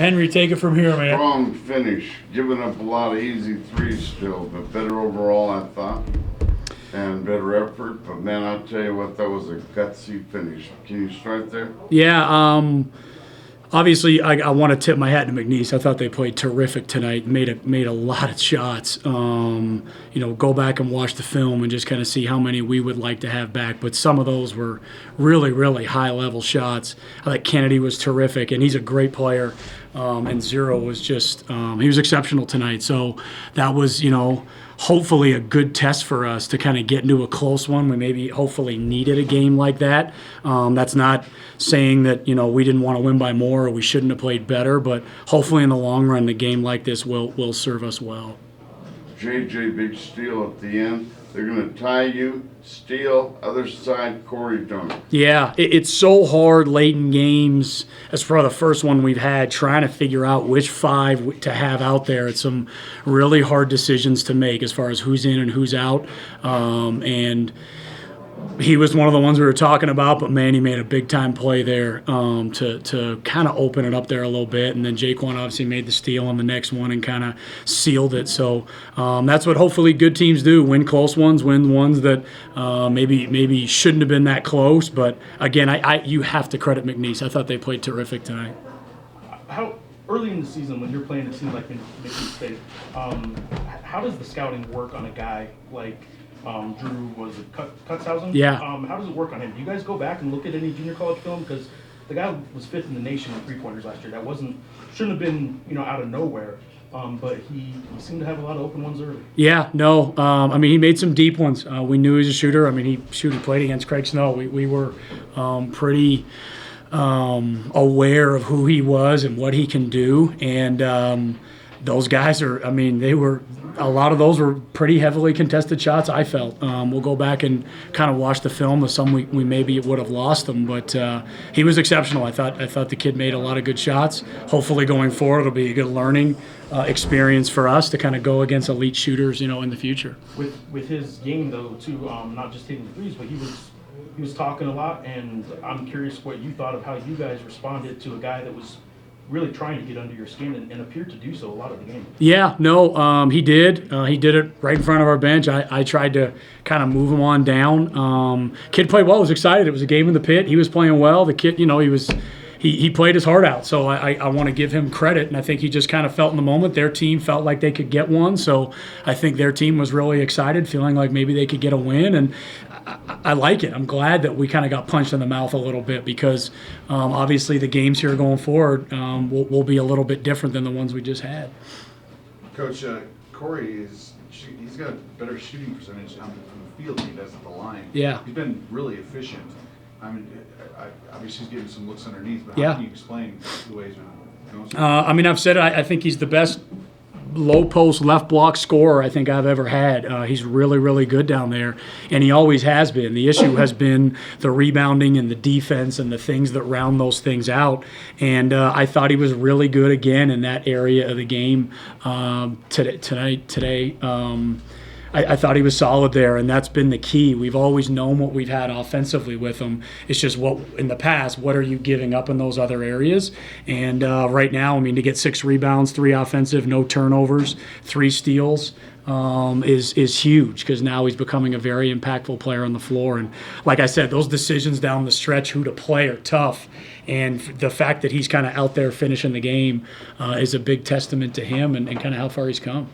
Henry, take it from here, man. Strong finish, giving up a lot of easy threes still, but better overall, I thought, and better effort. But man, I'll tell you what, that was a gutsy finish. Can you start there? Yeah, obviously, I want to tip my hat to McNeese. I thought they played terrific tonight. Made a lot of shots. Go back and watch the film and just kind of see how many we would like to have back. But some of those were really, really high-level shots. I thought Kennedy was terrific, and he's a great player. And Zero was just he was exceptional tonight. So that was, hopefully a good test for us to kind of get into a close one. We maybe hopefully needed a game like that. That's not saying that, we didn't want to win by more or we shouldn't have played better, but hopefully in the long run, the game like this will serve us well. JJ, big steal at the end. They're going to tie you, steal, other side, Corey dunk. Yeah, it's so hard late in games, as for the first one we've had, trying to figure out which five to have out there. It's some really hard decisions to make as far as who's in and who's out. And he was one of the ones we were talking about, but man, he made a big-time play there to kind of open it up there a little bit. And then Jaquan obviously made the steal on the next one and kind of sealed it. So that's what hopefully good teams do, win close ones, win ones that maybe shouldn't have been that close. But, again, you have to credit McNeese. I thought they played terrific tonight. How early in the season when you're playing, it seems like McNeese State, how does the scouting work on a guy like Drew, was it Cutzhausen? Yeah. How does it work on him? Do you guys go back and look at any junior college film? Because the guy was fifth in the nation in three-pointers last year. That shouldn't have been, out of nowhere. But he seemed to have a lot of open ones early. Yeah, no. He made some deep ones. We knew he was a shooter. He played against Craig Snow. We were pretty aware of who he was and what he can do. And those guys a lot of those were pretty heavily contested shots, I felt. We'll go back and kind of watch the film of some we maybe would have lost them, but he was exceptional. I thought the kid made a lot of good shots. Hopefully going forward it'll be a good learning experience for us to kind of go against elite shooters, in the future. With his game though, too, not just hitting the threes, but he was talking a lot, and I'm curious what you thought of how you guys responded to a guy that was really trying to get under your skin and appeared to do so a lot of the game. Yeah, no, he did. He did it right in front of our bench. I tried to kind of move him on down. Kid played well. Was excited. It was a game in the pit. He was playing well. The kid, he played his heart out. So I want to give him credit, and I think he just kind of felt in the moment. Their team felt like they could get one. So I think their team was really excited, feeling like maybe they could get a win. And I like it. I'm glad that we kind of got punched in the mouth a little bit because obviously the games here going forward will be a little bit different than the ones we just had. Coach, Corey he's got a better shooting percentage from the field than he does at the line. Yeah. He's been really efficient. Obviously he's getting some looks underneath, but Yeah. how can you explain the way he's been going? I've said it. I think he's the best low post left block scorer I think I've ever had. He's really, really good down there, and he always has been. The issue has been the rebounding and the defense and the things that round those things out. And I thought he was really good again in that area of the game today. I thought he was solid there, and that's been the key. We've always known what we've had offensively with him. It's just what in the past, what are you giving up in those other areas? And right now, to get 6 rebounds, 3 offensive, no turnovers, 3 steals is huge because now he's becoming a very impactful player on the floor. And like I said, those decisions down the stretch, who to play, are tough. And the fact that he's kind of out there finishing the game is a big testament to him and kind of how far he's come.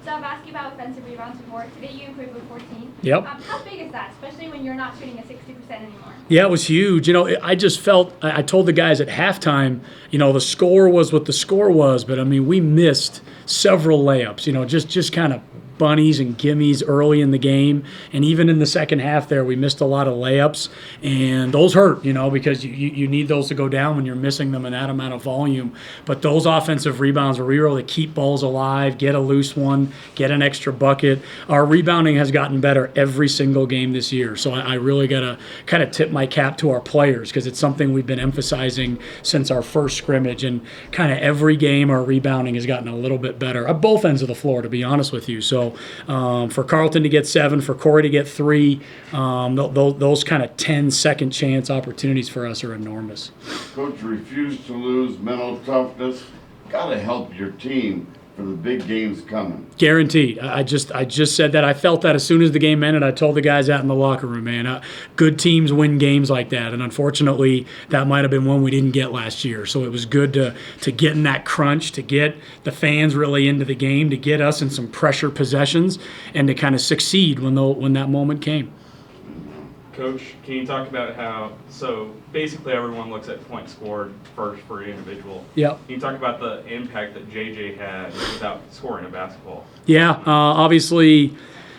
So I've asked you about offensive rebounds before. Today you improved with 14. Yep. How big is that, especially when you're not shooting at 60% anymore? Yeah, it was huge. I just felt, I told the guys at halftime, the score was what the score was, but we missed several layups, just kind of bunnies and gimmies early in the game. And even in the second half there, we missed a lot of layups. And those hurt, because you need those to go down when you're missing them in that amount of volume. But those offensive rebounds where we were able to keep balls alive, get a loose one, get an extra bucket. Our rebounding has gotten better every single game this year. So I really got to kind of tip my cap to our players because it's something we've been emphasizing since our first scrimmage. And kind of every game our rebounding has gotten a little bit better at both ends of the floor, to be honest with you. So So for Carlton to get 7, for Corey to get 3, those kind of 10 second chance opportunities for us are enormous. Coach, refuse to lose, mental toughness. Got to help your team for the big games coming. Guaranteed. I just said that. I felt that as soon as the game ended. I told the guys out in the locker room, man, good teams win games like that. And unfortunately, that might have been one we didn't get last year. So it was good to get in that crunch, to get the fans really into the game, to get us in some pressure possessions, and to kind of succeed when that moment came. Coach, can you talk about how, so basically everyone looks at points scored first for an individual. Yep. Can you talk about the impact that JJ had without scoring a basketball? Yeah, obviously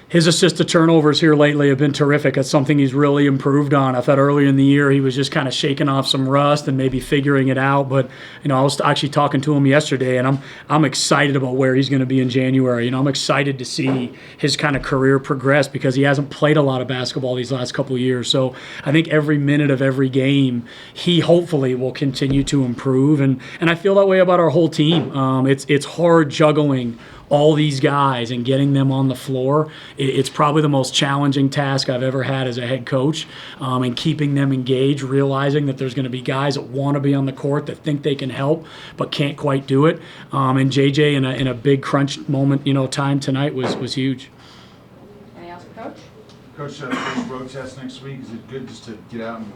his assist to turnovers here lately have been terrific. That's something he's really improved on. I thought earlier in the year he was just kind of shaking off some rust and maybe figuring it out. But I was actually talking to him yesterday, and I'm excited about where he's going to be in January. I'm excited to see his kind of career progress because he hasn't played a lot of basketball these last couple of years. So I think every minute of every game he hopefully will continue to improve, and I feel that way about our whole team. It's hard juggling all these guys and getting them on the floor. It's probably the most challenging task I've ever had as a head coach, and keeping them engaged, realizing that there's going to be guys that want to be on the court, that think they can help, but can't quite do it. And JJ in a big crunch moment, time tonight was huge. Anything else for Coach? Coach, first road test next week. Is it good just to get out and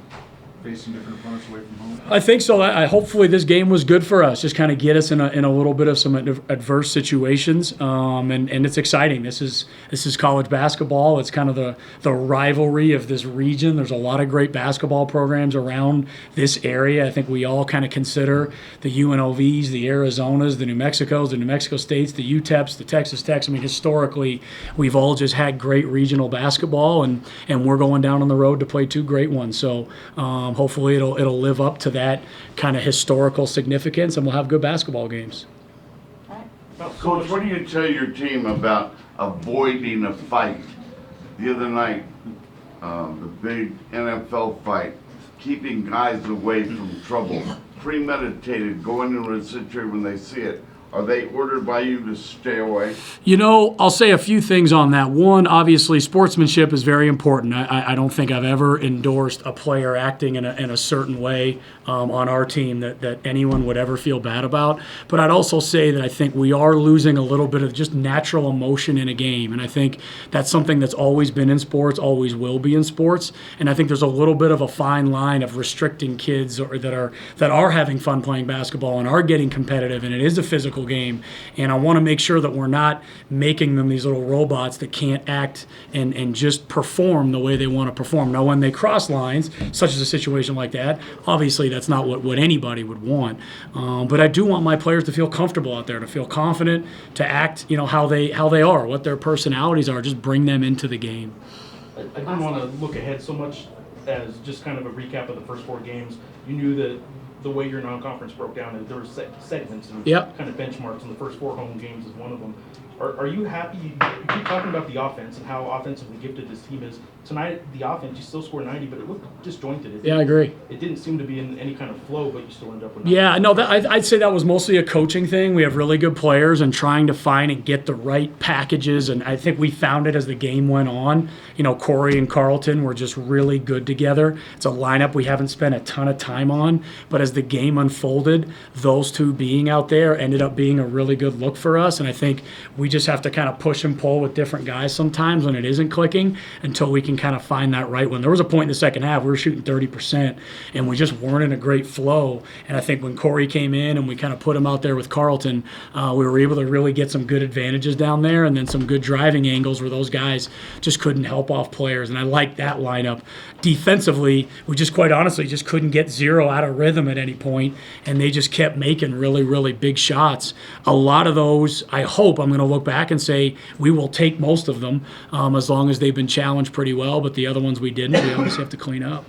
facing different opponents away from home? I think so. Hopefully this game was good for us. Just kind of get us in a little bit of some adverse situations, and it's exciting. This is college basketball. It's kind of the rivalry of this region. There's a lot of great basketball programs around this area. I think we all kind of consider the UNLVs, the Arizonas, the New Mexicos, the New Mexico States, the UTEPs, the Texas Techs. I mean, historically, we've all just had great regional basketball, and we're going down on the road to play 2 great ones. So hopefully it'll live up to that kind of historical significance, and we'll have good basketball games. Coach, what do you tell your team about avoiding a fight? The other night, the big NFL fight, keeping guys away from trouble, premeditated, going into a situation when they see it. Are they ordered by you to stay away? I'll say a few things on that. One, obviously, sportsmanship is very important. I don't think I've ever endorsed a player acting in a certain way on our team that anyone would ever feel bad about. But I'd also say that I think we are losing a little bit of just natural emotion in a game. And I think that's something that's always been in sports, always will be in sports. And I think there's a little bit of a fine line of restricting kids that are having fun playing basketball and are getting competitive, and it is a physical game. And I want to make sure that we're not making them these little robots that can't act and just perform the way they want to perform. Now, when they cross lines, such as a situation like that, obviously that's not what anybody would want. But I do want my players to feel comfortable out there, to feel confident, to act, how they are, what their personalities are. Just bring them into the game. I didn't want to look ahead so much as just kind of a recap of the first 4 games. You knew that the way your non-conference broke down, there were segments and kind of benchmarks, and the first 4 home games is one of them. Are you happy? You keep talking about the offense and how offensively gifted this team is. Tonight, the offense, you still scored 90, but it looked disjointed. I agree. It didn't seem to be in any kind of flow, but you still end up with 90. Yeah, no, I'd say that was mostly a coaching thing. We have really good players, and trying to find and get the right packages, and I think we found it as the game went on. Corey and Carlton were just really good together. It's a lineup we haven't spent a ton of time on, but as the game unfolded, those 2 being out there ended up being a really good look for us, and I think we just have to kind of push and pull with different guys sometimes when it isn't clicking until we can kind of find that right one. There was a point in the second half we were shooting 30%, and we just weren't in a great flow. And I think when Corey came in and we kind of put him out there with Carlton, we were able to really get some good advantages down there, and then some good driving angles where those guys just couldn't help off players. And I like that lineup. Defensively, we just quite honestly just couldn't get 0 out of rhythm at any point, and they just kept making really, really big shots. A lot of those, I hope I'm going to look back and say we will take most of them as long as they've been challenged pretty well, but the other ones we didn't. We obviously have to clean up.